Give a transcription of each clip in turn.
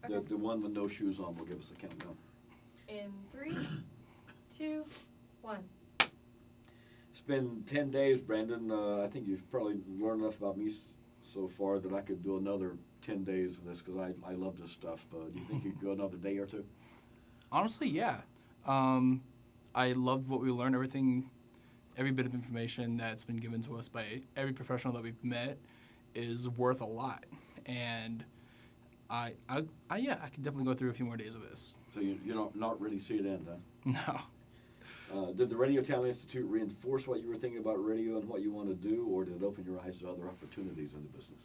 Okay. The one with no shoes on will give us a countdown. In 3, 2, 1. It's been 10 days, Brandon. I think you've probably learned enough about me so far that I could do another 10 days of this because I love this stuff. Do you think you could go another day or two? Honestly, yeah. I loved what we learned. Every bit of information that's been given to us by every professional that we've met is worth a lot. And I could definitely go through a few more days of this. So you don't not really see it end, huh? No. Did the Radio Talent Institute reinforce what you were thinking about radio and what you want to do, or did it open your eyes to other opportunities in the business?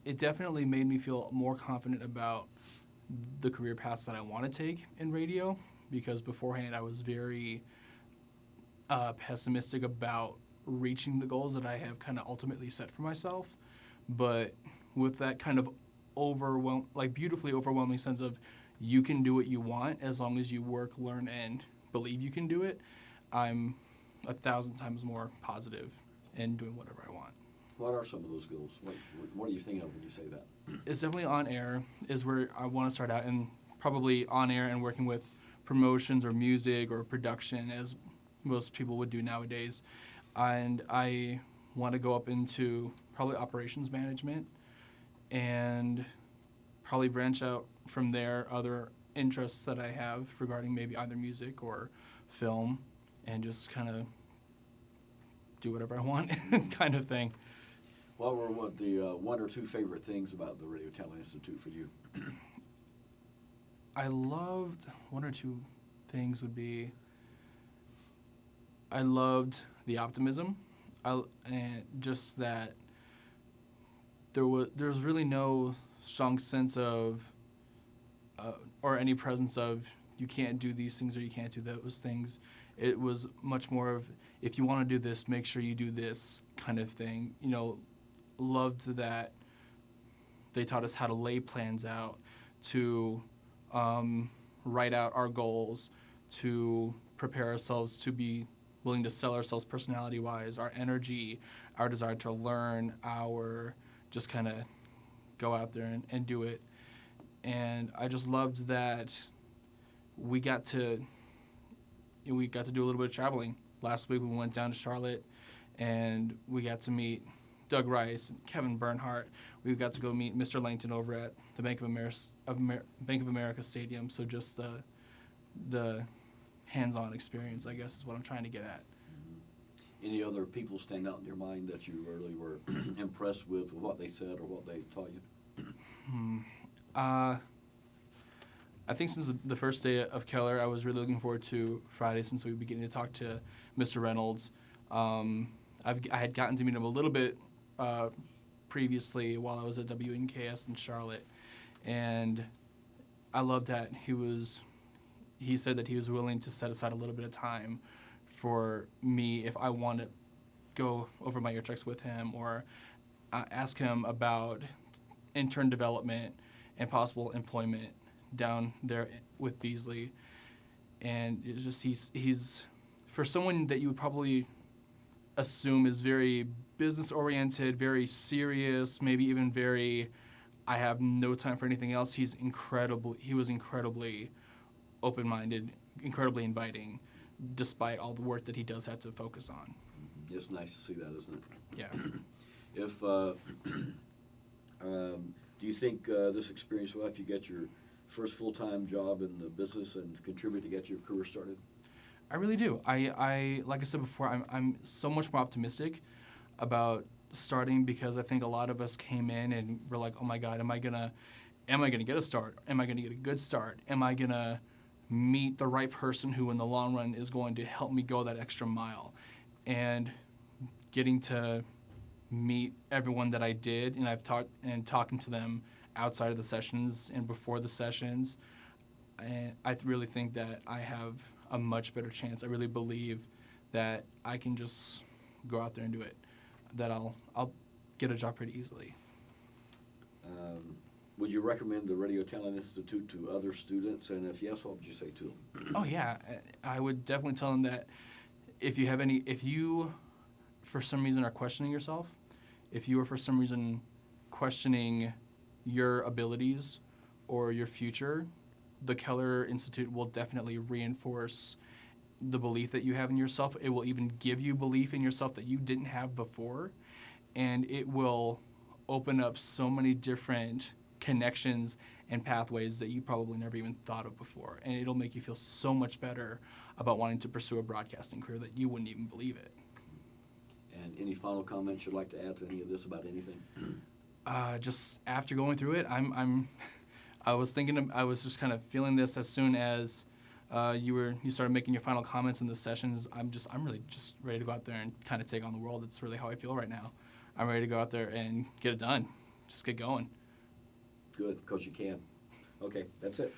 It definitely made me feel more confident about the career paths that I want to take in radio, because beforehand I was very pessimistic about reaching the goals that I have kind of ultimately set for myself. But with that kind of beautifully overwhelming sense of you can do what you want as long as you work, learn, and believe you can do it, I'm 1,000 times more positive in doing whatever I want. What are some of those goals? What are you thinking of when you say that? It's definitely on air is where I want to start out, and probably on air and working with promotions or music or production as most people would do nowadays. And I want to go up into probably operations management and probably branch out from there other interests that I have regarding maybe either music or film, and just kind of do whatever I want kind of thing. What were the one or two favorite things about the Radio Talent Institute for you? I loved one or two things would be I loved the optimism, and just that there's really no strong sense of or any presence of you can't do these things or you can't do those things. It was much more of if you want to do this, make sure you do this kind of thing. Loved that they taught us how to lay plans out, to write out our goals, to prepare ourselves to be willing to sell ourselves personality-wise, our energy, our desire to learn, our just kind of go out there and do it. And I just loved that we got to do a little bit of traveling. Last week we went down to Charlotte, and we got to meet Doug Rice and Kevin Bernhardt. We got to go meet Mr. Langton over at the Bank of America Stadium. So just the hands-on experience, I guess, is what I'm trying to get at. Any other people stand out in your mind that you really were impressed with what they said or what they taught you? I think since the first day of Kellar, I was really looking forward to Friday since we were beginning to talk to Mr. Reynolds. I had gotten to meet him a little bit previously while I was at WNKS in Charlotte, and I loved that he said that he was willing to set aside a little bit of time for me if I want to go over my ear checks with him or ask him about intern development and possible employment down there with Beasley. And it's just he's for someone that you would probably assume is very business oriented, very serious, maybe even very I have no time for anything else. He was incredibly open-minded, incredibly inviting, despite all the work that he does have to focus on. It's nice to see that, isn't it? Yeah. If do you think this experience will help you get your first full-time job in the business and contribute to get your career started? I really do. I like I said before, I'm so much more optimistic about starting because I think a lot of us came in and we're like, oh my God, am I gonna get a start? Am I gonna get a good start? Am I gonna meet the right person who in the long run is going to help me go that extra mile? And getting to meet everyone that I did, and talking to them outside of the sessions and before the sessions, I really think that I have a much better chance. I really believe that I can just go out there and do it, that I'll get a job pretty easily. Would you recommend the Radio Talent Institute to other students? And if yes, what would you say to them? Oh yeah, I would definitely tell them that if you for some reason are questioning yourself, if you are for some reason questioning your abilities or your future, the Kellar Institute will definitely reinforce the belief that you have in yourself. It will even give you belief in yourself that you didn't have before, and it will open up so many different connections and pathways that you probably never even thought of before, and it'll make you feel so much better about wanting to pursue a broadcasting career that you wouldn't even believe it. And any final comments you'd like to add to any of this about anything? Just after going through it, I was just kind of feeling this as soon as you started making your final comments in the sessions. I'm really just ready to go out there and kind of take on the world. It's really how I feel right now. I'm ready to go out there and get it done. Just get going. Good, because you can. Okay, that's it.